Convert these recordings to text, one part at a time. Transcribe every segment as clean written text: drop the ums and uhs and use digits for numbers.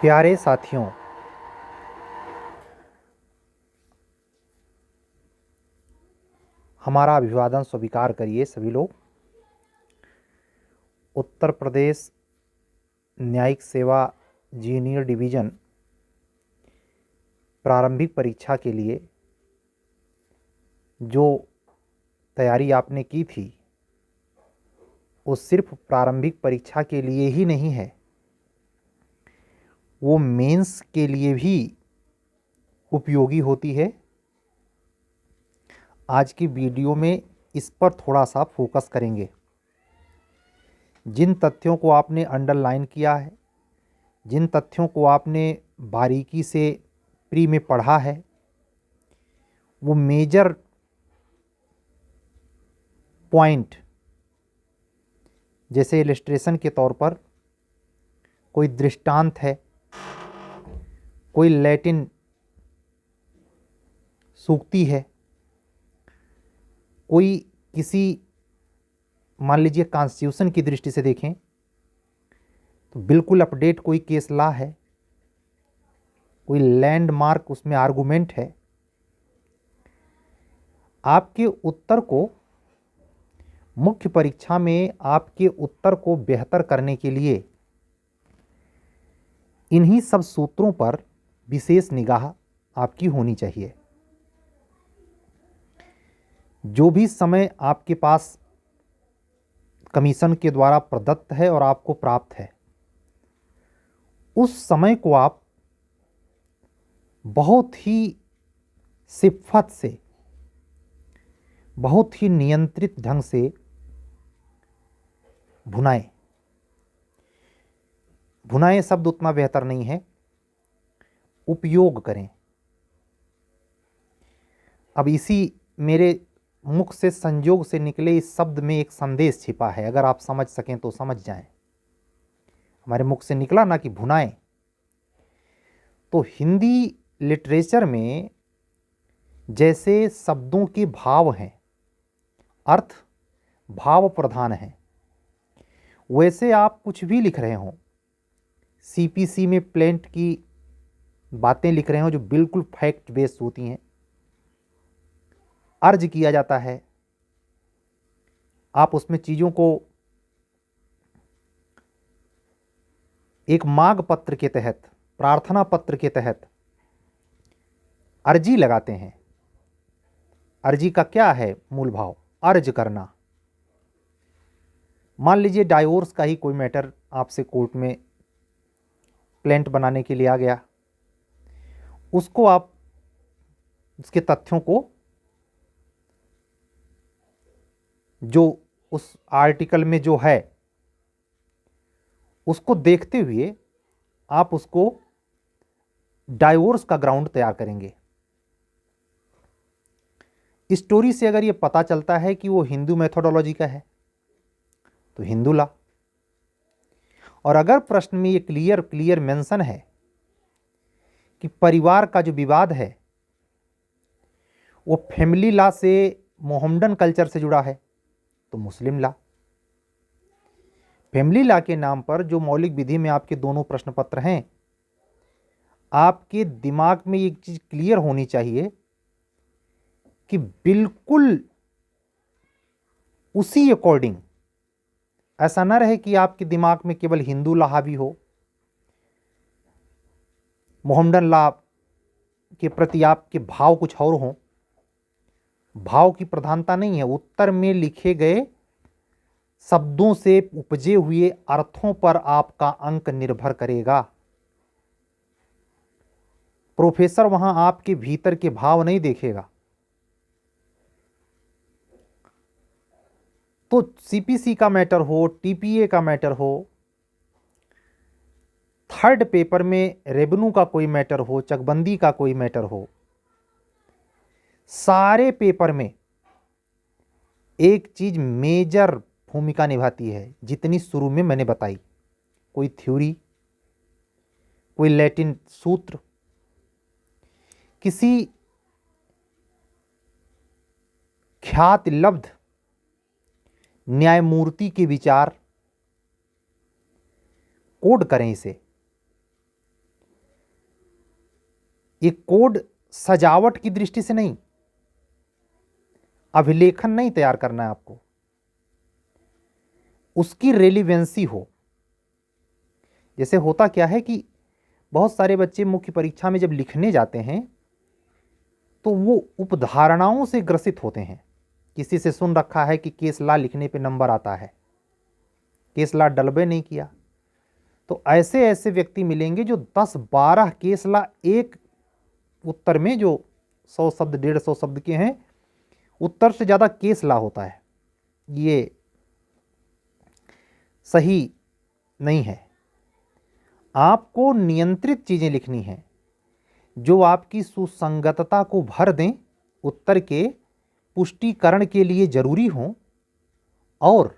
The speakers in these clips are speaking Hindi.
प्यारे साथियों, हमारा अभिवादन स्वीकार करिए सभी लोग। उत्तर प्रदेश न्यायिक सेवा जूनियर डिवीज़न प्रारंभिक परीक्षा के लिए जो तैयारी आपने की थी वो सिर्फ प्रारंभिक परीक्षा के लिए ही नहीं है, वो मेंस के लिए भी उपयोगी होती है। आज की वीडियो में इस पर थोड़ा सा फोकस करेंगे। जिन तथ्यों को आपने अंडरलाइन किया है, जिन तथ्यों को आपने बारीकी से प्री में पढ़ा है, वो मेजर पॉइंट जैसे इलस्ट्रेशन के तौर पर कोई दृष्टांत है, कोई लैटिन सूक्ति है, कोई किसी मान लीजिए कॉन्स्टिट्यूशन की दृष्टि से देखें तो बिल्कुल अपडेट कोई केस लॉ है, कोई लैंडमार्क उसमें आर्गुमेंट है। आपके उत्तर को मुख्य परीक्षा में आपके उत्तर को बेहतर करने के लिए इन्हीं सब सूत्रों पर विशेष निगाह आपकी होनी चाहिए। जो भी समय आपके पास कमीशन के द्वारा प्रदत्त है और आपको प्राप्त है, उस समय को आप बहुत ही सिफ़त से, बहुत ही नियंत्रित ढंग से भुनाएं। भुनाएं शब्द उतना बेहतर नहीं है, उपयोग करें। अब इसी मेरे मुख से संयोग से निकले इस शब्द में एक संदेश छिपा है, अगर आप समझ सकें तो समझ जाएं। हमारे मुख से निकला ना कि भुनाएं, तो हिंदी लिटरेचर में जैसे शब्दों के भाव हैं, अर्थ भाव प्रधान हैं, वैसे आप कुछ भी लिख रहे हों, सीपीसी में प्लेंट की बातें लिख रहे हो जो बिल्कुल फैक्ट बेस्ड होती हैं, अर्ज किया जाता है, आप उसमें चीज़ों को एक मांग पत्र के तहत, प्रार्थना पत्र के तहत अर्जी लगाते हैं। अर्जी का क्या है मूल भाव? अर्ज करना। मान लीजिए डाइवोर्स का ही कोई मैटर आपसे कोर्ट में प्लेंट बनाने के लिए आ गया, उसको आप उसके तथ्यों को जो उस आर्टिकल में जो है उसको देखते हुए आप उसको डाइवोर्स का ग्राउंड तैयार करेंगे। स्टोरी से अगर ये पता चलता है कि वो हिंदू मेथोडोलॉजी का है तो हिंदू लॉ, और अगर प्रश्न में ये क्लियर मेंशन है कि परिवार का जो विवाद है वो फैमिली लॉ से, मोहम्मडन कल्चर से जुड़ा है, तो मुस्लिम लॉ। फैमिली लॉ के नाम पर जो मौलिक विधि में आपके दोनों प्रश्न पत्र हैं, आपके दिमाग में एक चीज क्लियर होनी चाहिए कि बिल्कुल उसी अकॉर्डिंग, ऐसा ना रहे कि आपके दिमाग में केवल हिंदू लॉ हावी हो, मोहम्मडन लॉ के प्रति आपके भाव कुछ और हों। भाव की प्रधानता नहीं है, उत्तर में लिखे गए शब्दों से उपजे हुए अर्थों पर आपका अंक निर्भर करेगा। प्रोफेसर वहां आपके भीतर के भाव नहीं देखेगा। तो सीपीसी का मैटर हो, टीपीए का मैटर हो, थर्ड पेपर में रेवेन्यू का कोई मैटर हो, चकबंदी का कोई मैटर हो, सारे पेपर में एक चीज मेजर भूमिका निभाती है, जितनी शुरू में मैंने बताई। कोई थ्योरी, कोई लैटिन सूत्र, किसी ख्यात लब्ध न्यायमूर्ति के विचार, कोड करें इसे, ये कोड सजावट की दृष्टि से नहीं, अभिलेखन नहीं तैयार करना है आपको, उसकी रेलिवेंसी हो। जैसे होता क्या है कि बहुत सारे बच्चे मुख्य परीक्षा में जब लिखने जाते हैं तो वो उपधारणाओं से ग्रसित होते हैं। किसी से सुन रखा है कि केस ला लिखने पे नंबर आता है, केस ला डलबे नहीं किया, तो ऐसे ऐसे व्यक्ति मिलेंगे जो 10-12 केस ला एक उत्तर में, जो 100 शब्द 150 शब्द के हैं, उत्तर से ज़्यादा केस ला होता है। ये सही नहीं है। आपको नियंत्रित चीज़ें लिखनी हैं जो आपकी सुसंगतता को भर दें, उत्तर के पुष्टिकरण के लिए जरूरी हों और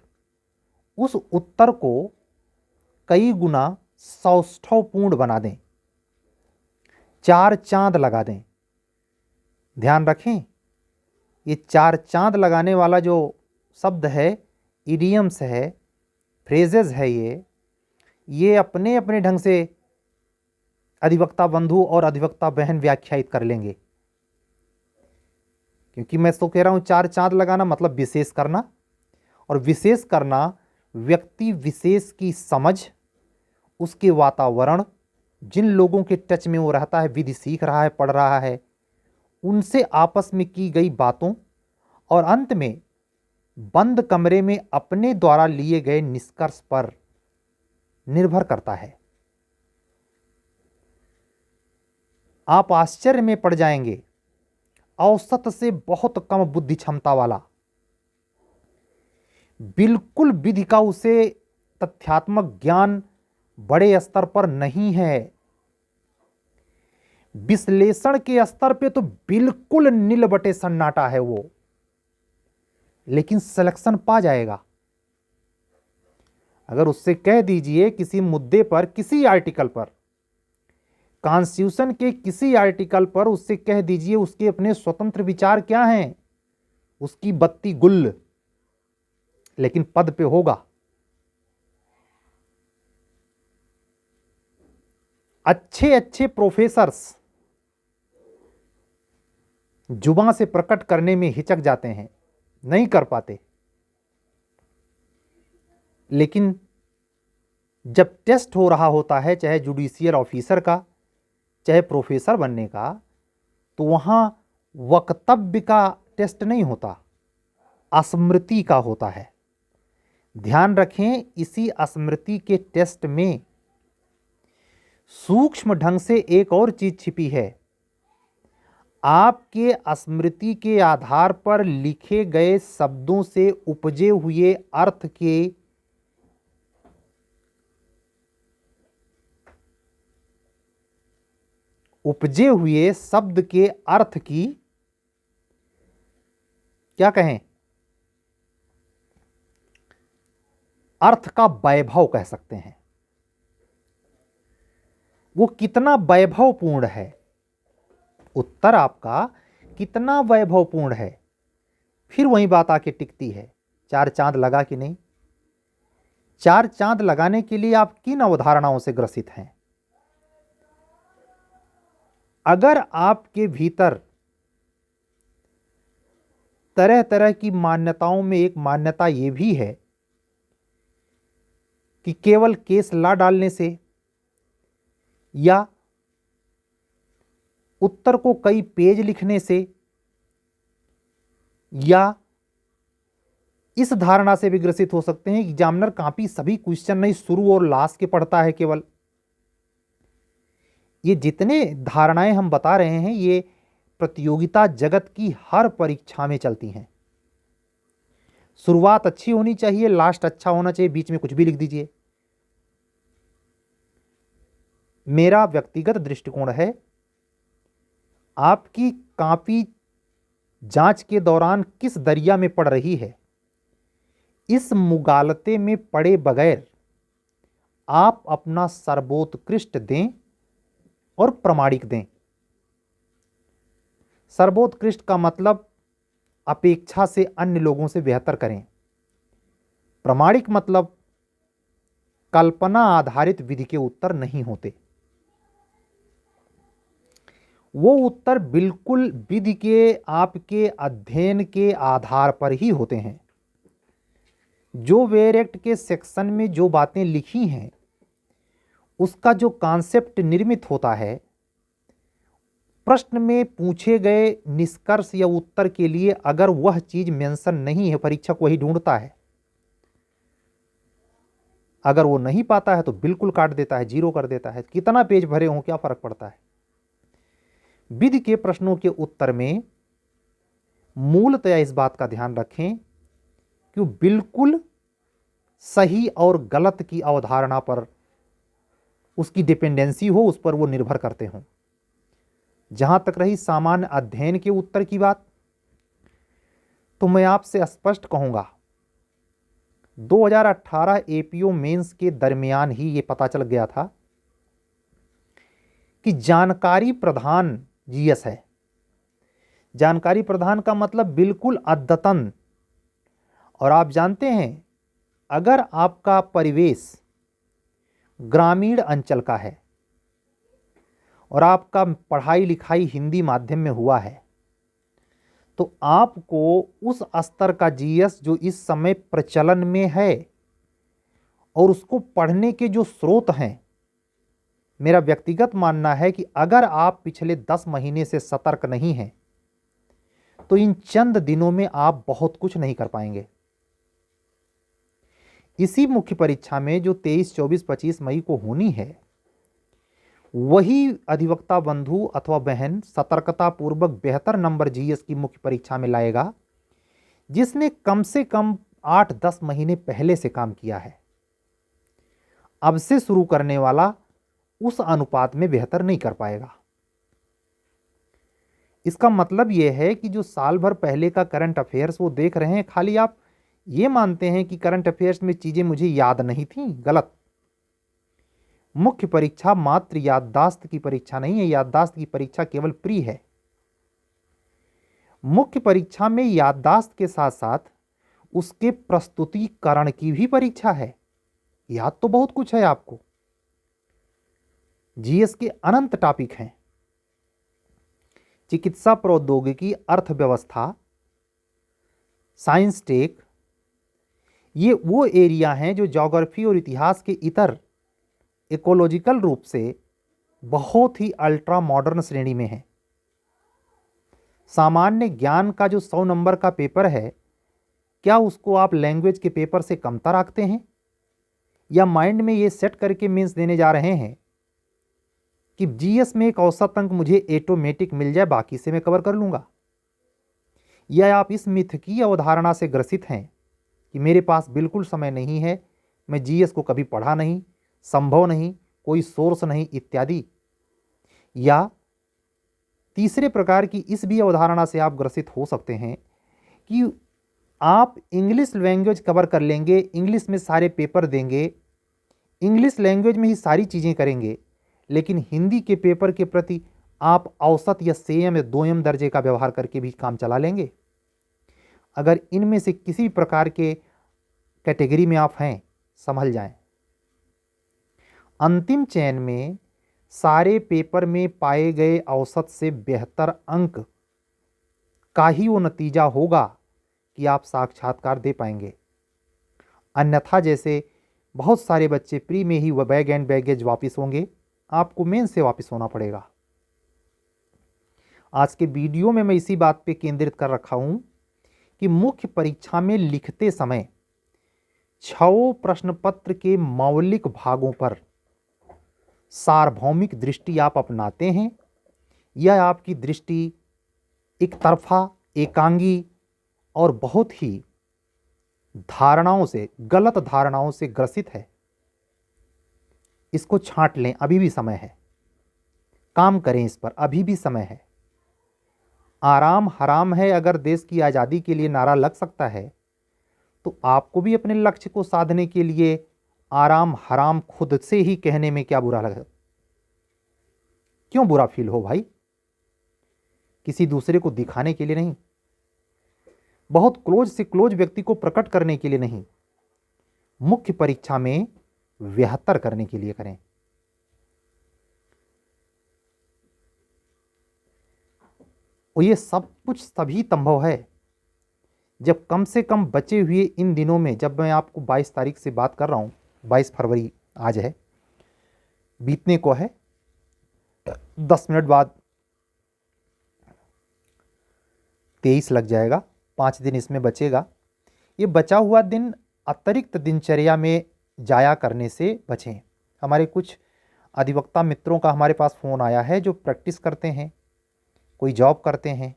उस उत्तर को कई गुना सौष्ठवपूर्ण बना दें, 4 चांद लगा दें। ध्यान रखें, ये 4 चांद लगाने वाला जो शब्द है, इडियम्स है, फ्रेजेस है, ये अपने अपने ढंग से अधिवक्ता बंधु और अधिवक्ता बहन व्याख्यायित कर लेंगे। क्योंकि मैं तो कह रहा हूं 4 चांद लगाना मतलब विशेष करना, और विशेष करना व्यक्ति विशेष की समझ, उसके वातावरण, जिन लोगों के टच में वो रहता है, विधि सीख रहा है, पढ़ रहा है, उनसे आपस में की गई बातों, और अंत में बंद कमरे में अपने द्वारा लिए गए निष्कर्ष पर निर्भर करता है। आप आश्चर्य में पड़ जाएंगे, औसत से बहुत कम बुद्धि क्षमता वाला, बिल्कुल विधि का उसे तथ्यात्मक ज्ञान बड़े स्तर पर नहीं है, विश्लेषण के स्तर पे तो बिल्कुल नील बटे सन्नाटा है वो, लेकिन सिलेक्शन पा जाएगा। अगर उससे कह दीजिए किसी मुद्दे पर, किसी आर्टिकल पर, कॉन्स्टिट्यूशन के किसी आर्टिकल पर उससे कह दीजिए उसके अपने स्वतंत्र विचार क्या हैं, उसकी बत्ती गुल, लेकिन पद पे होगा। अच्छे अच्छे प्रोफेसर्स जुबान से प्रकट करने में हिचक जाते हैं, नहीं कर पाते, लेकिन जब टेस्ट हो रहा होता है, चाहे जुडिशियल ऑफिसर का, चाहे प्रोफेसर बनने का, तो वहां वक्तव्य का टेस्ट नहीं होता, स्मृति का होता है। ध्यान रखें, इसी स्मृति के टेस्ट में सूक्ष्म ढंग से एक और चीज छिपी है। आपके स्मृति के आधार पर लिखे गए शब्दों से उपजे हुए अर्थ के उपजे हुए शब्द के अर्थ की क्या कहें, अर्थ का वैभव कह सकते हैं। वो कितना वैभवपूर्ण है, उत्तर आपका कितना वैभवपूर्ण है, फिर वही बात आके टिकती है, 4 चांद लगा कि नहीं। 4 चांद लगाने के लिए आप किन अवधारणाओं से ग्रसित हैं। अगर आपके भीतर तरह तरह की मान्यताओं में एक मान्यता यह भी है कि केवल केस ला डालने से या उत्तर को कई पेज लिखने से या इस धारणा से भी ग्रसित हो सकते हैं कि एग्जामिनर कॉपी सभी क्वेश्चन नहीं, शुरू और लास्ट के पढ़ता है केवल। ये जितने धारणाएं हम बता रहे हैं, ये प्रतियोगिता जगत की हर परीक्षा में चलती हैं। शुरुआत अच्छी होनी चाहिए, लास्ट अच्छा होना चाहिए, बीच में कुछ भी लिख दीजिए। मेरा व्यक्तिगत दृष्टिकोण है, आपकी कॉपी जांच के दौरान किस दरिया में पड़ रही है, इस मुगालते में पड़े बगैर आप अपना सर्वोत्कृष्ट दें और प्रमाणिक दें। सर्वोत्कृष्ट का मतलब अपेक्षा से अन्य लोगों से बेहतर करें। प्रमाणिक मतलब कल्पना आधारित विधि के उत्तर नहीं होते। वो उत्तर बिल्कुल विधि के आपके अध्ययन के आधार पर ही होते हैं। जो वेयर एक्ट के सेक्शन में जो बातें लिखी हैं उसका जो कॉन्सेप्ट निर्मित होता है, प्रश्न में पूछे गए निष्कर्ष या उत्तर के लिए अगर वह चीज मेंशन नहीं है, परीक्षक वही ढूंढता है। अगर वो नहीं पाता है तो बिल्कुल काट देता है, जीरो कर देता है। कितना पेज भरे हों क्या फर्क पड़ता है। विधि के प्रश्नों के उत्तर में मूलतया इस बात का ध्यान रखें कि बिल्कुल सही और गलत की अवधारणा पर उसकी डिपेंडेंसी हो, उस पर वो निर्भर करते हों। जहां तक रही सामान्य अध्ययन के उत्तर की बात, तो मैं आपसे स्पष्ट कहूंगा 2018 एपीओ मेंस के दरमियान ही ये पता चल गया था कि जानकारी प्रधान जीएस है। जानकारी प्रधान का मतलब बिल्कुल अद्यतन। और आप जानते हैं, अगर आपका परिवेश ग्रामीण अंचल का है और आपका पढ़ाई लिखाई हिंदी माध्यम में हुआ है, तो आपको उस स्तर का जीएस जो इस समय प्रचलन में है और उसको पढ़ने के जो स्रोत हैं, मेरा व्यक्तिगत मानना है कि अगर आप पिछले 10 महीने से सतर्क नहीं हैं तो इन चंद दिनों में आप बहुत कुछ नहीं कर पाएंगे। इसी मुख्य परीक्षा में जो 23, 24, 25 मई को होनी है, वही अधिवक्ता बंधु अथवा बहन सतर्कता पूर्वक बेहतर नंबर जीएस की मुख्य परीक्षा में लाएगा जिसने कम से कम 8-10 महीने पहले से काम किया है। अब से शुरू करने वाला उस अनुपात में बेहतर नहीं कर पाएगा। इसका मतलब यह है कि जो साल भर पहले का करंट अफेयर्स वो देख रहे हैं, खाली आप ये मानते हैं कि करंट अफेयर्स में चीजें मुझे याद नहीं थी, गलत। मुख्य परीक्षा मात्र याददाश्त की परीक्षा नहीं है, याददाश्त की परीक्षा केवल प्री है। मुख्य परीक्षा में याददाश्त के साथ साथ उसके प्रस्तुतिकरण की भी परीक्षा है। याद तो बहुत कुछ है आपको, जीएस के अनंत टॉपिक हैं। चिकित्सा प्रौद्योगिकी, अर्थव्यवस्था, साइंस टेक, ये वो एरिया हैं जो ज्योग्राफी और इतिहास के इतर इकोलॉजिकल रूप से बहुत ही अल्ट्रा मॉडर्न श्रेणी में है। सामान्य ज्ञान का जो 100 नंबर का पेपर है, क्या उसको आप लैंग्वेज के पेपर से कमतर रखते हैं, या माइंड में ये सेट करके मेंस देने जा रहे हैं कि जीएस में एक औसत अंक मुझे ऑटोमेटिक मिल जाए, बाकी से मैं कवर कर लूंगा? या आप इस मिथ की अवधारणा से ग्रसित हैं कि मेरे पास बिल्कुल समय नहीं है, मैं जीएस को कभी पढ़ा नहीं, संभव नहीं, कोई सोर्स नहीं इत्यादि? या तीसरे प्रकार की इस भी अवधारणा से आप ग्रसित हो सकते हैं कि आप इंग्लिश लैंग्वेज कवर कर लेंगे, इंग्लिश में सारे पेपर देंगे, इंग्लिश लैंग्वेज में ही सारी चीज़ें करेंगे, लेकिन हिंदी के पेपर के प्रति आप औसत या सेम या दोयम दर्जे का व्यवहार करके भी काम चला लेंगे। अगर इनमें से किसी प्रकार के कैटेगरी में आप हैं, संभल जाएं। अंतिम चयन में सारे पेपर में पाए गए औसत से बेहतर अंक का ही वो नतीजा होगा कि आप साक्षात्कार दे पाएंगे। अन्यथा जैसे बहुत सारे बच्चे प्री में ही वह बैग एंड बैगेज वापस होंगे, आपको मेन से वापस होना पड़ेगा। आज के वीडियो में मैं इसी बात पे केंद्रित कर रखा हूं कि मुख्य परीक्षा में लिखते समय 6 प्रश्न पत्र के मौलिक भागों पर सार्वभौमिक दृष्टि आप अपनाते हैं, यह आपकी दृष्टि एक तरफा, एकांगी और बहुत ही धारणाओं से, गलत धारणाओं से ग्रसित है। इसको छांट लें, अभी भी समय है। काम करें इस पर, अभी भी समय है। आराम हराम है अगर देश की आज़ादी के लिए नारा लग सकता है, तो आपको भी अपने लक्ष्य को साधने के लिए आराम हराम खुद से ही कहने में क्या बुरा लगा? क्यों बुरा फील हो भाई? किसी दूसरे को दिखाने के लिए नहीं, बहुत क्लोज से क्लोज व्यक्ति को प्रकट करने के लिए नहीं, मुख्य परीक्षा में बेहतर करने के लिए करें। और ये सब कुछ तभी संभव है जब कम से कम बचे हुए इन दिनों में, जब मैं आपको 22 तारीख से बात कर रहा हूँ, 22 फरवरी आज है, बीतने को है 10 मिनट बाद 23 लग जाएगा, 5 दिन इसमें बचेगा। ये बचा हुआ दिन अतिरिक्त दिनचर्या में जाया करने से बचें। हमारे कुछ अधिवक्ता मित्रों का हमारे पास फ़ोन आया है जो प्रैक्टिस करते हैं, कोई जॉब करते हैं,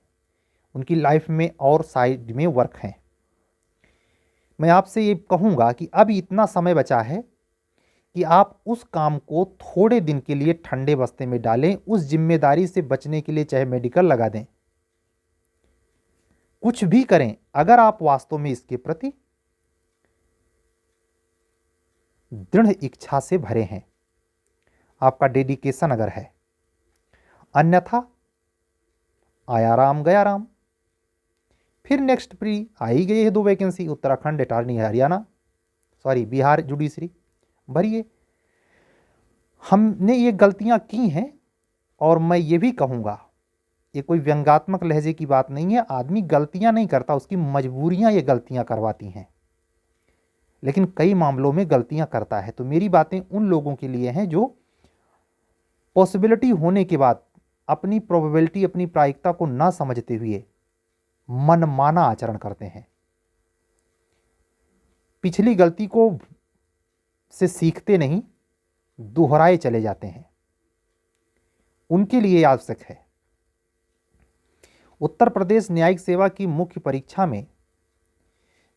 उनकी लाइफ में और साइड में वर्क हैं। मैं आपसे ये कहूँगा कि अब इतना समय बचा है कि आप उस काम को थोड़े दिन के लिए ठंडे बस्ते में डालें, उस जिम्मेदारी से बचने के लिए चाहे मेडिकल लगा दें, कुछ भी करें, अगर आप वास्तव में इसके प्रति दृढ़ इच्छा से भरे हैं, आपका डेडिकेशन अगर है। अन्यथा आया राम गया राम। फिर नेक्स्ट प्री आ ही गई है 2 vacancy, Uttarakhand attorney Haryana, sorry Bihar judiciary, भरिए। हमने ये गलतियां की हैं और मैं ये भी कहूँगा, ये कोई व्यंग्यात्मक लहजे की बात नहीं है, आदमी गलतियां नहीं करता, उसकी मजबूरियां ये गलतियां करवाती हैं, लेकिन कई मामलों में गलतियां करता है। तो मेरी बातें उन लोगों के लिए हैं जो पॉसिबिलिटी होने के बाद अपनी प्रोबेबिलिटी, अपनी प्रायिकता को ना समझते हुए मनमाना आचरण करते हैं, पिछली गलती को से सीखते नहीं, दोहराए चले जाते हैं। उनके लिए आवश्यक है। उत्तर प्रदेश न्यायिक सेवा की मुख्य परीक्षा में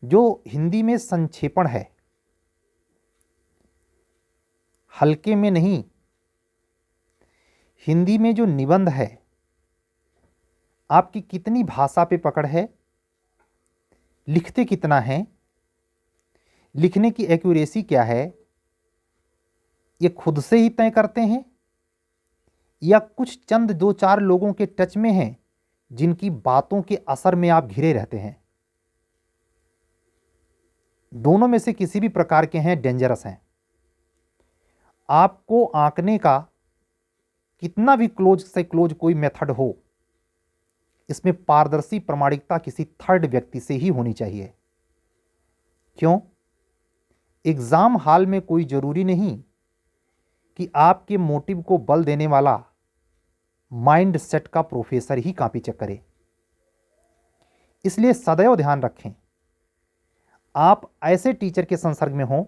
जो हिंदी में संक्षेपण है, हल्के में नहीं, हिंदी में जो निबंध है, आपकी कितनी भाषा पे पकड़ है, लिखते कितना है, लिखने की एक्यूरेसी क्या है, ये खुद से ही तय करते हैं या कुछ चंद 2-4 लोगों के टच में हैं जिनकी बातों के असर में आप घिरे रहते हैं? दोनों में से किसी भी प्रकार के हैं, डेंजरस हैं। आपको आंकने का कितना भी क्लोज से क्लोज कोई मेथड हो, इसमें पारदर्शी प्रामाणिकता किसी थर्ड व्यक्ति से ही होनी चाहिए। क्यों? एग्जाम हॉल में कोई जरूरी नहीं कि आपके मोटिव को बल देने वाला माइंड सेट का प्रोफेसर ही कॉपी चेक करे। इसलिए सदैव ध्यान रखें, आप ऐसे टीचर के संसर्ग में हों,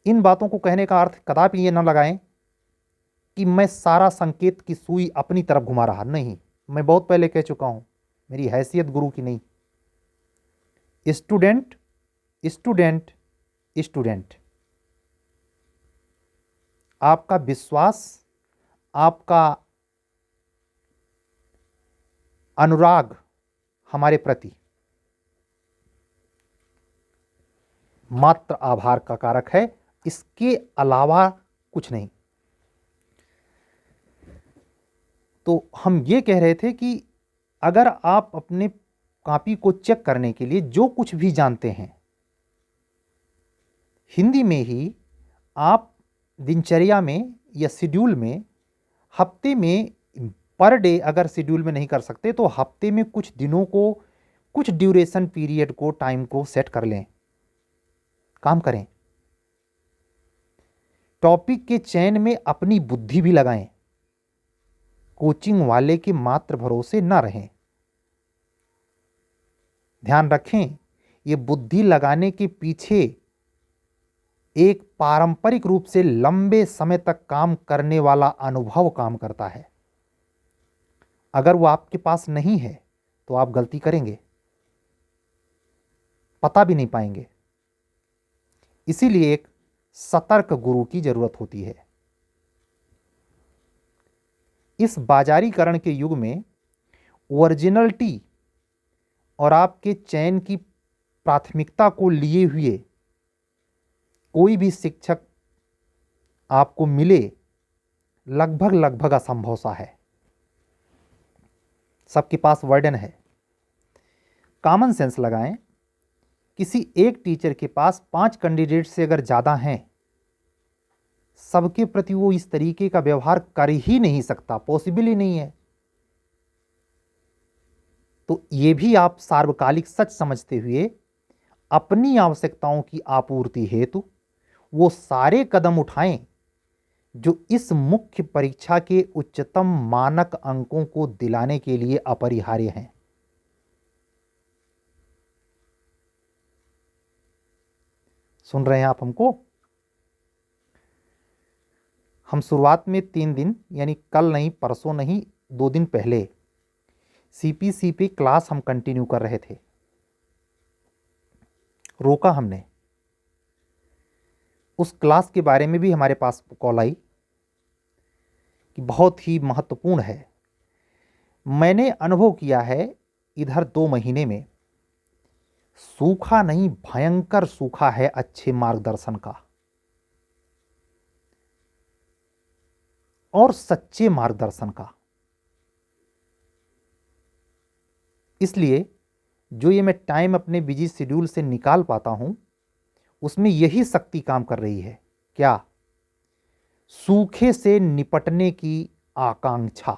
इन बातों को कहने का अर्थ कदापि ये न लगाएं कि मैं सारा संकेत की सुई अपनी तरफ घुमा रहा, नहीं। मैं बहुत पहले कह चुका हूं, मेरी हैसियत गुरु की नहीं। स्टूडेंट स्टूडेंट स्टूडेंट, आपका विश्वास, आपका अनुराग हमारे प्रति मात्र आभार का कारक है, इसके अलावा कुछ नहीं। तो हम ये कह रहे थे कि अगर आप अपने कॉपी को चेक करने के लिए जो कुछ भी जानते हैं, हिंदी में ही आप दिनचर्या में या शेड्यूल में, हफ्ते में पर डे अगर शेड्यूल में नहीं कर सकते तो हफ्ते में कुछ दिनों को, कुछ ड्यूरेशन पीरियड को, टाइम को सेट कर लें, काम करें। टॉपिक के चयन में अपनी बुद्धि भी लगाएं, कोचिंग वाले के मात्र भरोसे ना रहें। ध्यान रखें, ये बुद्धि लगाने के पीछे एक पारंपरिक रूप से लंबे समय तक काम करने वाला अनुभव काम करता है। अगर वो आपके पास नहीं है तो आप गलती करेंगे, पता भी नहीं पाएंगे। इसीलिए एक सतर्क गुरु की जरूरत होती है। इस बाजारीकरण के युग में ओरिजिनलिटी और आपके चयन की प्राथमिकता को लिए हुए कोई भी शिक्षक आपको मिले लगभग असंभव सा है। सबके पास वर्डन है। कॉमन सेंस लगाएं, किसी एक टीचर के पास 5 कैंडिडेट से अगर ज़्यादा हैं, सबके प्रति वो इस तरीके का व्यवहार कर ही नहीं सकता, पॉसिबल ही नहीं है। तो ये भी आप सार्वकालिक सच समझते हुए अपनी आवश्यकताओं की आपूर्ति हेतु वो सारे कदम उठाएं जो इस मुख्य परीक्षा के उच्चतम मानक अंकों को दिलाने के लिए अपरिहार्य हैं। सुन रहे हैं आप हमको? हम शुरुआत में 3 दिन यानी कल नहीं, परसों नहीं, 2 दिन पहले सीपीसीपी क्लास हम कंटिन्यू कर रहे थे। रोका हमने। उस क्लास के बारे में भी हमारे पास कॉल आई कि बहुत ही महत्वपूर्ण है। मैंने अनुभव किया है इधर 2 महीने में सूखा नहीं, भयंकर सूखा है अच्छे मार्गदर्शन का और सच्चे मार्गदर्शन का। इसलिए जो ये मैं टाइम अपने बिजी शेड्यूल से निकाल पाता हूं, उसमें यही शक्ति काम कर रही है। क्या? सूखे से निपटने की आकांक्षा।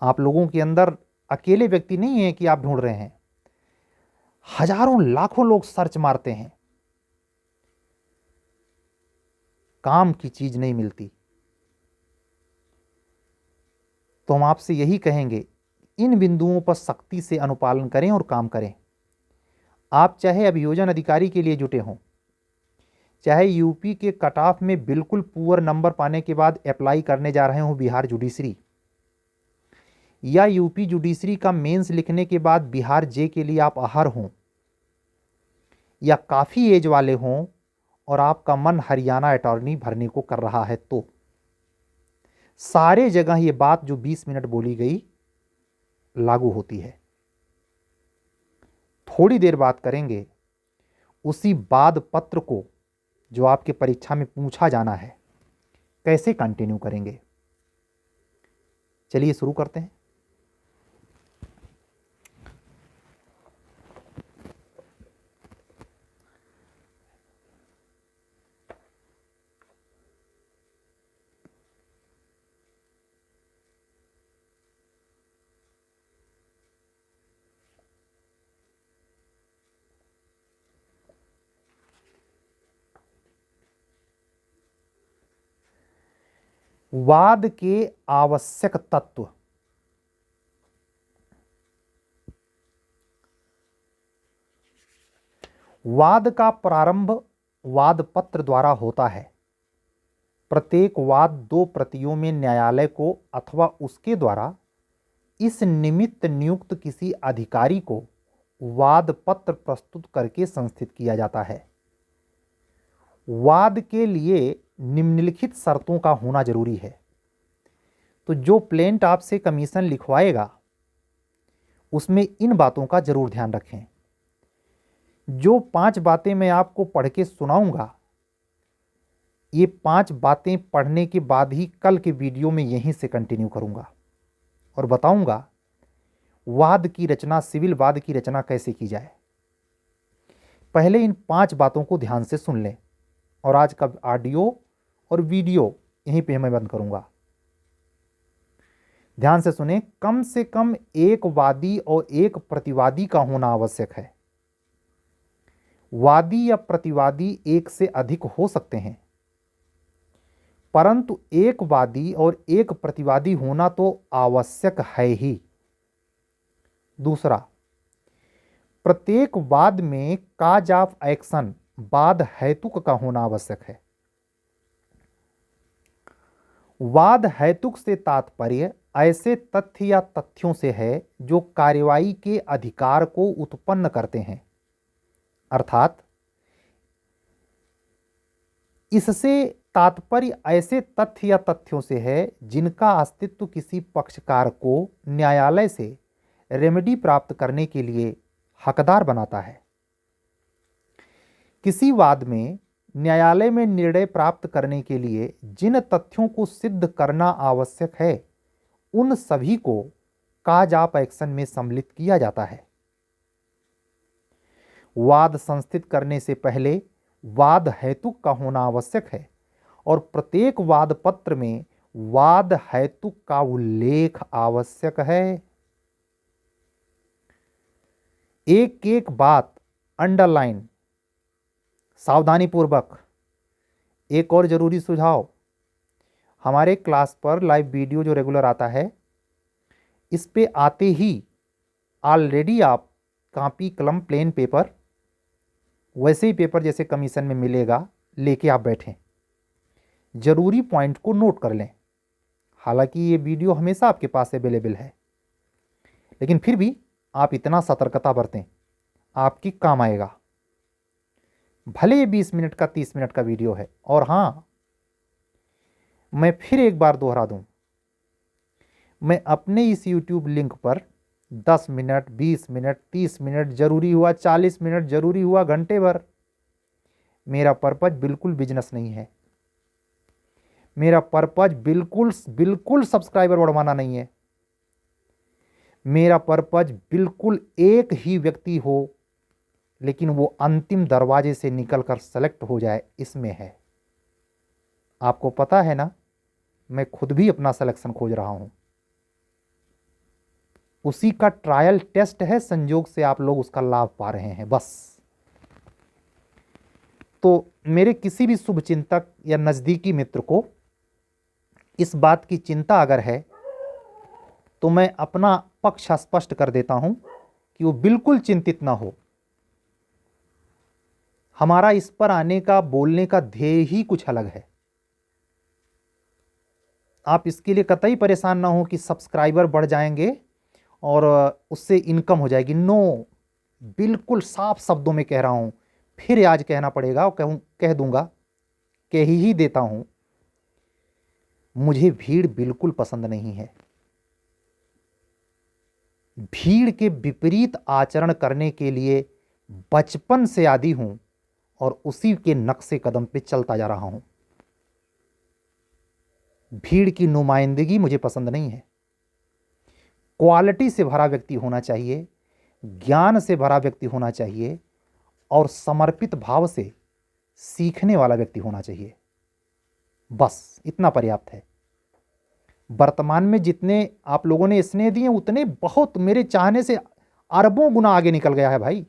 आप लोगों के अंदर अकेले व्यक्ति नहीं है कि आप ढूंढ रहे हैं, हजारों लाखों लोग सर्च मारते हैं, काम की चीज नहीं मिलती। तो हम आपसे यही कहेंगे, इन बिंदुओं पर सख्ती से अनुपालन करें और काम करें। आप चाहे अभियोजन अधिकारी के लिए जुटे हों, चाहे यूपी के कट ऑफ में बिल्कुल पुअर नंबर पाने के बाद अप्लाई करने जा रहे हों बिहार जुडिशरी, या यूपी जुडिशरी का मेंस लिखने के बाद बिहार जे के लिए आप आहर हों, या काफ़ी एज वाले हों और आपका मन हरियाणा अटॉर्नी भरने को कर रहा है, तो सारे जगह ये बात जो 20 मिनट बोली गई लागू होती है। थोड़ी देर बात करेंगे उसी बाद पत्र को जो आपके परीक्षा में पूछा जाना है, कैसे कंटिन्यू करेंगे। चलिए शुरू करते हैं। वाद के आवश्यक तत्व। वाद का प्रारंभ वाद पत्र द्वारा होता है। प्रत्येक वाद 2 प्रतियों में न्यायालय को अथवा उसके द्वारा इस निमित्त नियुक्त किसी अधिकारी को वाद पत्र प्रस्तुत करके संस्थित किया जाता है। वाद के लिए निम्नलिखित शर्तों का होना जरूरी है। तो जो प्लेंट आपसे कमीशन लिखवाएगा उसमें इन बातों का जरूर ध्यान रखें। जो 5 बातें मैं आपको पढ़ के सुनाऊंगा, ये 5 बातें पढ़ने के बाद ही कल के वीडियो में यहीं से कंटिन्यू करूंगा और बताऊंगा वाद की रचना, सिविल वाद की रचना कैसे की जाए। पहले इन 5 बातों को ध्यान से सुन लें और आज का ऑडियो और वीडियो यहीं पे मैं बंद करूंगा। ध्यान से सुने। कम से कम एक वादी और एक प्रतिवादी का होना आवश्यक है। वादी या प्रतिवादी एक से अधिक हो सकते हैं, परंतु एक वादी और एक प्रतिवादी होना तो आवश्यक है ही। दूसरा, प्रत्येक वाद में काज ऑफ एक्शन, वाद हेतुक का होना आवश्यक है। वाद हेतुक से तात्पर्य ऐसे तथ्य या तथ्यों से है जो कार्रवाई के अधिकार को उत्पन्न करते हैं, अर्थात इससे तात्पर्य ऐसे तथ्य या तथ्यों से है जिनका अस्तित्व किसी पक्षकार को न्यायालय से रेमेडी प्राप्त करने के लिए हकदार बनाता है। किसी वाद में न्यायालय में निर्णय प्राप्त करने के लिए जिन तथ्यों को सिद्ध करना आवश्यक है, उन सभी को काज ऑफ एक्शन में सम्मिलित किया जाता है। वाद संस्थित करने से पहले वाद हेतुक का होना आवश्यक है और प्रत्येक वाद पत्र में वाद हेतु का उल्लेख आवश्यक है। एक एक बात अंडरलाइन, सावधानी पूर्वक। एक और जरूरी सुझाव, हमारे क्लास पर लाइव वीडियो जो रेगुलर आता है, इस पे आते ही ऑलरेडी आप कॉपी कलम प्लेन पेपर, वैसे ही पेपर जैसे कमीशन में मिलेगा, लेके आप बैठें, जरूरी पॉइंट को नोट कर लें। हालांकि ये वीडियो हमेशा आपके पास अवेलेबल है, लेकिन फिर भी आप इतना सतर्कता बरतें, आपकी काम आएगा। भले ये 20 मिनट का 30 मिनट का वीडियो है। और हाँ, मैं फिर एक बार दोहरा दूं, मैं अपने इस YouTube लिंक पर 10 मिनट, 20 मिनट, 30 मिनट, जरूरी हुआ 40 मिनट, जरूरी हुआ घंटे भर, मेरा पर्पज बिल्कुल बिजनेस नहीं है। मेरा पर्पज बिल्कुल सब्सक्राइबर बढ़वाना नहीं है। मेरा पर्पज बिल्कुल एक ही व्यक्ति हो, लेकिन वो अंतिम दरवाजे से निकलकर सेलेक्ट हो जाए, इसमें है। आपको पता है ना, मैं खुद भी अपना सिलेक्शन खोज रहा हूं, उसी का ट्रायल टेस्ट है। संयोग से आप लोग उसका लाभ पा रहे हैं, बस। तो मेरे किसी भी शुभचिंतक या नजदीकी मित्र को इस बात की चिंता अगर है, तो मैं अपना पक्ष स्पष्ट कर देता हूं कि वो बिल्कुल चिंतित ना हो। हमारा इस पर आने का, बोलने का ध्येय ही कुछ अलग है। आप इसके लिए कतई परेशान ना हो कि सब्सक्राइबर बढ़ जाएंगे और उससे इनकम हो जाएगी। नो, बिल्कुल साफ शब्दों में कह रहा हूं, फिर आज कहना पड़ेगा और कह दूंगा, कह ही देता हूं, मुझे भीड़ बिल्कुल पसंद नहीं है। भीड़ के विपरीत आचरण करने के लिए बचपन से आदी हूं और उसी के नक्शे कदम पे चलता जा रहा हूं। भीड़ की नुमाइंदगी मुझे पसंद नहीं है। क्वालिटी से भरा व्यक्ति होना चाहिए, ज्ञान से भरा व्यक्ति होना चाहिए और समर्पित भाव से सीखने वाला व्यक्ति होना चाहिए। बस इतना पर्याप्त है। वर्तमान में जितने आप लोगों ने स्नेह दिए, उतने बहुत मेरे चाहने से अरबों गुना आगे निकल गया है भाई।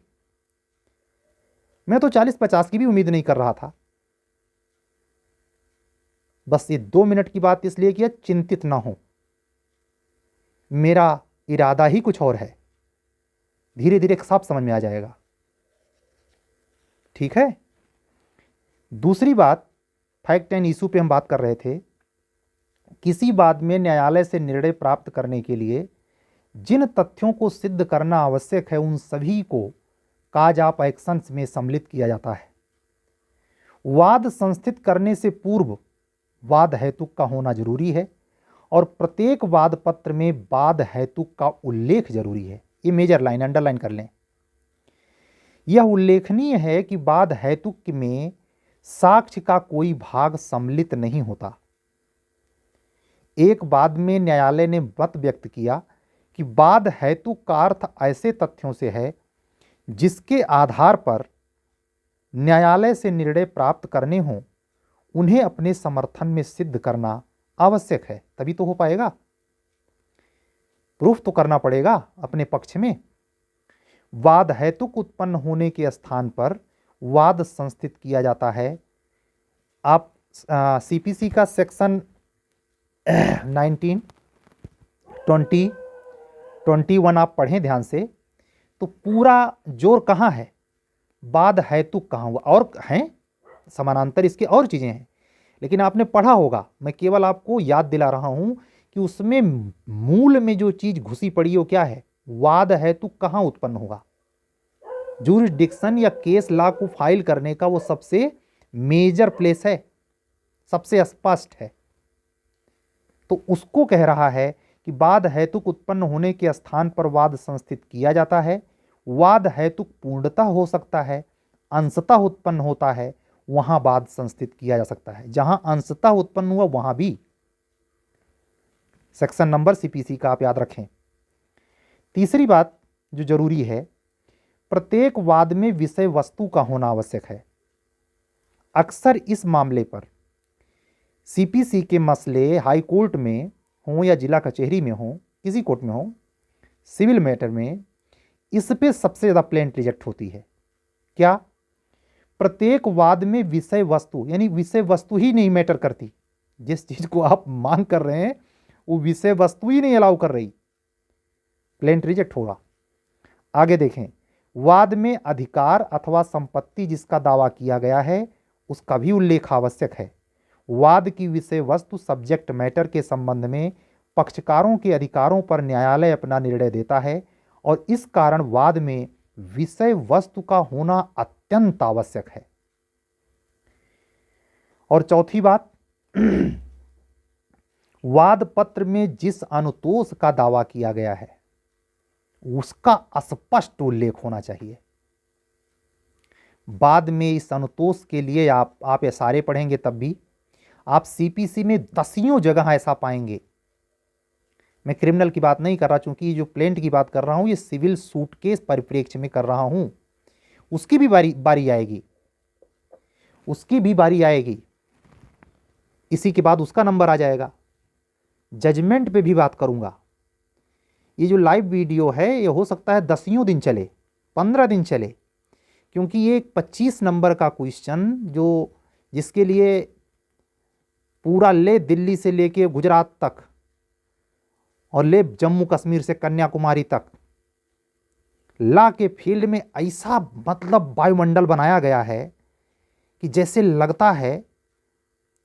मैं तो 40-50 की भी उम्मीद नहीं कर रहा था। बस ये 2 मिनट की बात इसलिए किया, चिंतित ना हो, मेरा इरादा ही कुछ और है। धीरे धीरे साफ समझ में आ जाएगा, ठीक है। दूसरी बात, फैक्ट एंड इशू पे हम बात कर रहे थे। किसी बात में न्यायालय से निर्णय प्राप्त करने के लिए जिन तथ्यों को सिद्ध करना आवश्यक है, उन सभी को काज ऑफ एक्शंस में सम्मिलित किया जाता है। वाद संस्थित करने से पूर्व वाद हेतुक का होना जरूरी है और प्रत्येक वाद पत्र में वाद हेतुक का उल्लेख जरूरी है। ये मेजर लाइन अंडरलाइन कर लें। यह उल्लेखनीय है कि वाद हेतुक में साक्ष्य का कोई भाग सम्मिलित नहीं होता। एक वाद में न्यायालय ने मत व्यक्त किया कि वाद हेतुक का अर्थ ऐसे तथ्यों से है जिसके आधार पर न्यायालय से निर्णय प्राप्त करने हों, उन्हें अपने समर्थन में सिद्ध करना आवश्यक है, तभी तो हो पाएगा। प्रूफ तो करना पड़ेगा अपने पक्ष में। वाद हेतुक उत्पन्न होने के स्थान पर वाद संस्थित किया जाता है। आप सीपीसी का सेक्शन 19, 20, 21 आप पढ़ें ध्यान से, तो पूरा जोर कहाँ है, वाद हेतुक कहाँ हुआ। और हैं समानांतर इसके और चीज़ें हैं, लेकिन आपने पढ़ा होगा, मैं केवल आपको याद दिला रहा हूं कि उसमें मूल में जो चीज़ घुसी पड़ी है वो क्या है, वाद हेतुक कहाँ उत्पन्न होगा। जूरिसडिक्शन या केस लॉ को फाइल करने का वो सबसे मेजर प्लेस है, सबसे स्पष्ट है। तो उसको कह रहा है कि वाद हेतुक उत्पन्न होने के स्थान पर वाद संस्थित किया जाता है। वाद हेतुक पूर्णतः हो सकता है, अंशतः उत्पन्न होता है, वहां वाद संस्थित किया जा सकता है। जहां अंशतः उत्पन्न हुआ वहां भी। सेक्शन नंबर सीपीसी का आप याद रखें। तीसरी बात जो जरूरी है, प्रत्येक वाद में विषय वस्तु का होना आवश्यक है। अक्सर इस मामले पर सीपीसी के मसले हाई कोर्ट में हों या जिला कचहरी में हों, किसी कोर्ट में हो, सिविल मैटर में, इस पे सबसे ज़्यादा प्लेंट रिजेक्ट होती है। क्या? प्रत्येक वाद में विषय वस्तु, यानी विषय वस्तु ही नहीं मैटर करती। जिस चीज को आप मांग कर रहे हैं वो विषय वस्तु ही नहीं अलाउ कर रही, प्लेंट रिजेक्ट होगा। आगे देखें, वाद में अधिकार अथवा संपत्ति जिसका दावा किया गया है उसका भी उल्लेख आवश्यक है। वाद की विषय वस्तु सब्जेक्ट मैटर के संबंध में पक्षकारों के अधिकारों पर न्यायालय अपना निर्णय देता है और इस कारण वाद में विषय वस्तु का होना अत्यंत आवश्यक है। और चौथी बात, वाद पत्र में जिस अनुतोष का दावा किया गया है उसका स्पष्ट उल्लेख होना चाहिए। बाद में इस अनुतोष के लिए आप इशारे पढ़ेंगे तब भी आप सीपीसी में दसियों जगह ऐसा पाएंगे। मैं क्रिमिनल की बात नहीं कर रहा, चूंकि जो प्लेंट की बात कर रहा हूं ये सिविल सूट के परिप्रेक्ष्य में कर रहा हूं। उसकी भी बारी आएगी, उसकी भी बारी आएगी, इसी के बाद उसका नंबर आ जाएगा। जजमेंट पे भी बात करूंगा। ये जो लाइव वीडियो है ये हो सकता है दसियों दिन चले, 15 दिन चले, क्योंकि ये 25 नंबर का क्वेश्चन जिसके लिए पूरा ले दिल्ली से लेके गुजरात तक और ले जम्मू कश्मीर से कन्याकुमारी तक ला के फील्ड में ऐसा मतलब वायुमंडल बनाया गया है कि जैसे लगता है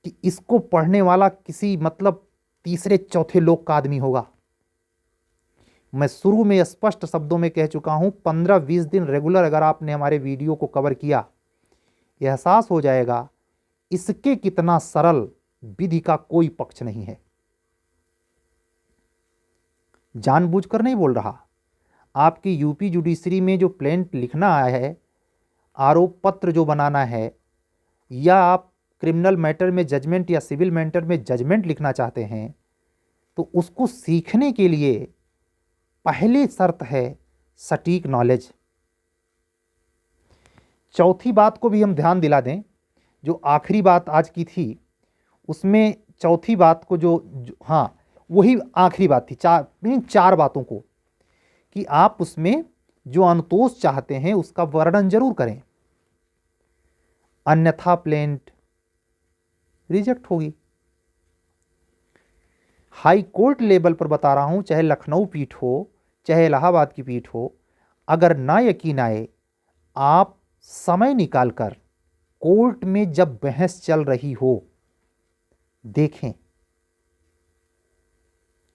कि इसको पढ़ने वाला किसी मतलब तीसरे चौथे लोक का आदमी होगा। मैं शुरू में स्पष्ट शब्दों में कह चुका हूं, 15-20 दिन रेगुलर अगर आपने हमारे वीडियो को कवर किया, एहसास हो जाएगा इसके कितना सरल विधि का कोई पक्ष नहीं है। जानबूझकर नहीं बोल रहा। आपकी यूपी जुडिशरी में जो प्लेंट लिखना है, आरोप पत्र जो बनाना है, या आप क्रिमिनल मैटर में जजमेंट या सिविल मैटर में जजमेंट लिखना चाहते हैं, तो उसको सीखने के लिए पहली शर्त है सटीक नॉलेज। चौथी बात को भी हम ध्यान दिला दें, जो आखिरी बात आज की थी उसमें चौथी बात को हाँ वही आखिरी बात थी, चार बातों को, कि आप उसमें जो अनुतोष चाहते हैं उसका वर्णन जरूर करें, अन्यथा प्लेंट रिजेक्ट होगी। हाई कोर्ट लेवल पर बता रहा हूं, चाहे लखनऊ पीठ हो चाहे इलाहाबाद की पीठ हो, अगर ना यकीन आए आप समय निकालकर कोर्ट में जब बहस चल रही हो देखें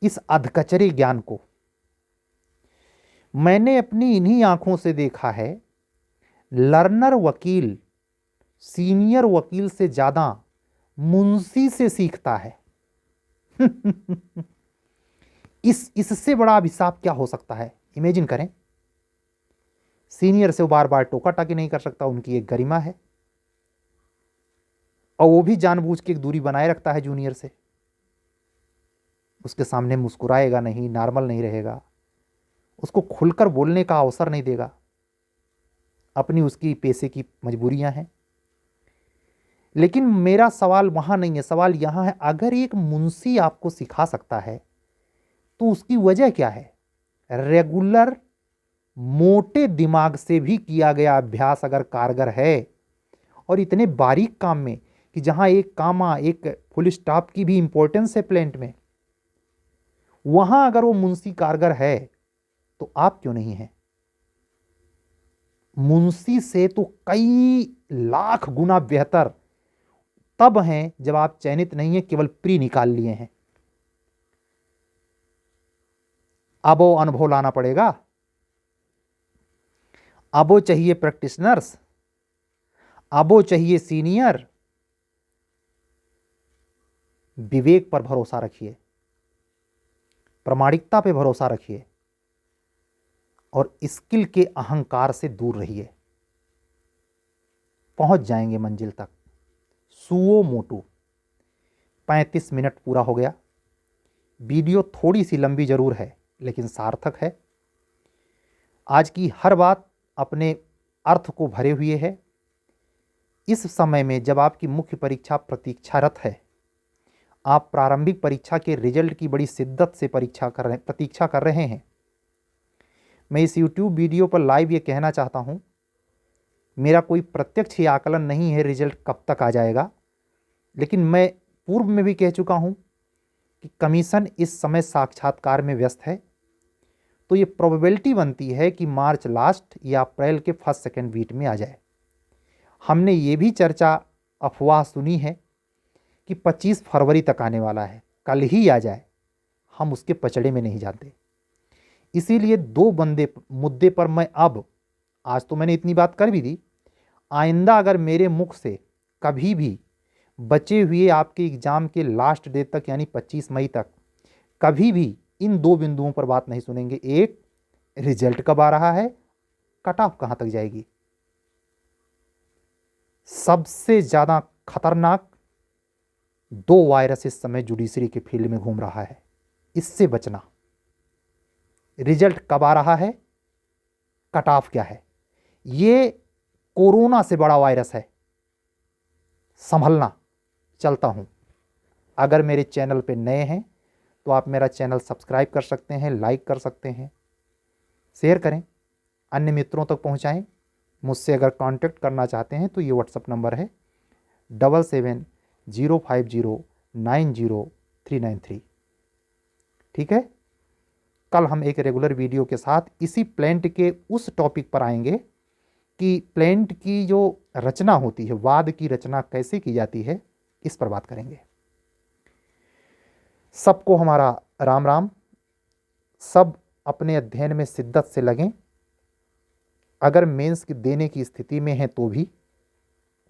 इस अधकचरे ज्ञान को। मैंने अपनी इन्हीं आंखों से देखा है, लर्नर वकील सीनियर वकील से ज्यादा मुंशी से सीखता है। इससे बड़ा अभिशाप क्या हो सकता है? इमेजिन करें, सीनियर से वो बार बार टोका टाकी नहीं कर सकता, उनकी एक गरिमा है, और वो भी जानबूझ के एक दूरी बनाए रखता है जूनियर से। उसके सामने मुस्कुराएगा नहीं, नॉर्मल नहीं रहेगा, उसको खुलकर बोलने का अवसर नहीं देगा। अपनी उसकी पेशे की मजबूरियां हैं। लेकिन मेरा सवाल वहां नहीं है, सवाल यहां है, अगर एक मुंशी आपको सिखा सकता है तो उसकी वजह क्या है? रेगुलर मोटे दिमाग से भी किया गया अभ्यास अगर कारगर है, और इतने बारीक काम में कि जहां एक कामा एक फुल स्टॉप की भी इंपॉर्टेंस है प्लेंट में, वहां अगर वो मुंशी कारगर है तो आप क्यों नहीं हैं? मुंशी से तो कई लाख गुना बेहतर तब हैं जब आप चयनित नहीं है, केवल प्री निकाल लिए हैं। अब वो अनुभव लाना पड़ेगा, अब वो चाहिए प्रैक्टिशनर्स, अब वो चाहिए सीनियर। विवेक पर भरोसा रखिए, प्रामाणिकता पे भरोसा रखिए, और स्किल के अहंकार से दूर रहिए। पहुंच जाएंगे मंजिल तक। Suo motu. 35 मिनट पूरा हो गया। वीडियो थोड़ी सी लंबी जरूर है लेकिन सार्थक है। आज की हर बात अपने अर्थ को भरे हुए है। इस समय में जब आपकी मुख्य परीक्षा प्रतीक्षारत है, आप प्रारंभिक परीक्षा के रिजल्ट की बड़ी शिद्दत से प्रतीक्षा कर रहे हैं। मैं इस YouTube वीडियो पर लाइव ये कहना चाहता हूँ, मेरा कोई प्रत्यक्ष ही आकलन नहीं है रिजल्ट कब तक आ जाएगा, लेकिन मैं पूर्व में भी कह चुका हूँ कि कमीशन इस समय साक्षात्कार में व्यस्त है, तो ये प्रोबेबिलिटी बनती है कि मार्च लास्ट या अप्रैल के फर्स्ट सेकेंड वीक में आ जाए। हमने ये भी चर्चा अफवाह सुनी है कि 25 फरवरी तक आने वाला है, कल ही आ जाए, हम उसके पचड़े में नहीं जाते। इसीलिए दो मुद्दे पर मैं अब, आज तो मैंने इतनी बात कर भी दी, आइंदा अगर मेरे मुख से कभी भी बचे हुए आपके एग्ज़ाम के लास्ट डेट तक यानी 25 मई तक कभी भी इन दो बिंदुओं पर बात नहीं सुनेंगे। एक, रिजल्ट कब आ रहा है, कट ऑफ कहाँ तक जाएगी। सबसे ज़्यादा खतरनाक दो वायरस इस समय जुडिशरी के फील्ड में घूम रहा है, इससे बचना। रिजल्ट कब आ रहा है, कट ऑफ क्या है। ये कोरोना से बड़ा वायरस है, संभलना। चलता हूं। अगर मेरे चैनल पे नए हैं तो आप मेरा चैनल सब्सक्राइब कर सकते हैं, लाइक कर सकते हैं, शेयर करें, अन्य मित्रों तक पहुंचाएं। मुझसे अगर कांटेक्ट करना चाहते हैं तो ये व्हाट्सएप नंबर है 7705090393। ठीक है। कल हम एक रेगुलर वीडियो के साथ इसी प्लेंट के उस टॉपिक पर आएंगे कि प्लेंट की जो रचना होती है, वाद की रचना कैसे की जाती है, इस पर बात करेंगे। सबको हमारा राम राम। सब अपने अध्ययन में शिद्दत से लगें। अगर मेंस की देने की स्थिति में हैं तो भी,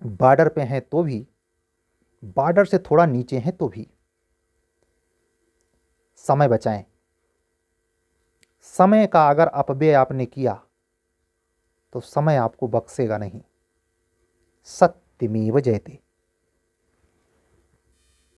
बॉर्डर पे हैं तो भी, बॉर्डर से थोड़ा नीचे हैं तो भी समय बचाएं। समय का अगर अपव्यय आपने किया तो समय आपको बख्शेगा नहीं। सत्यमेव जयते।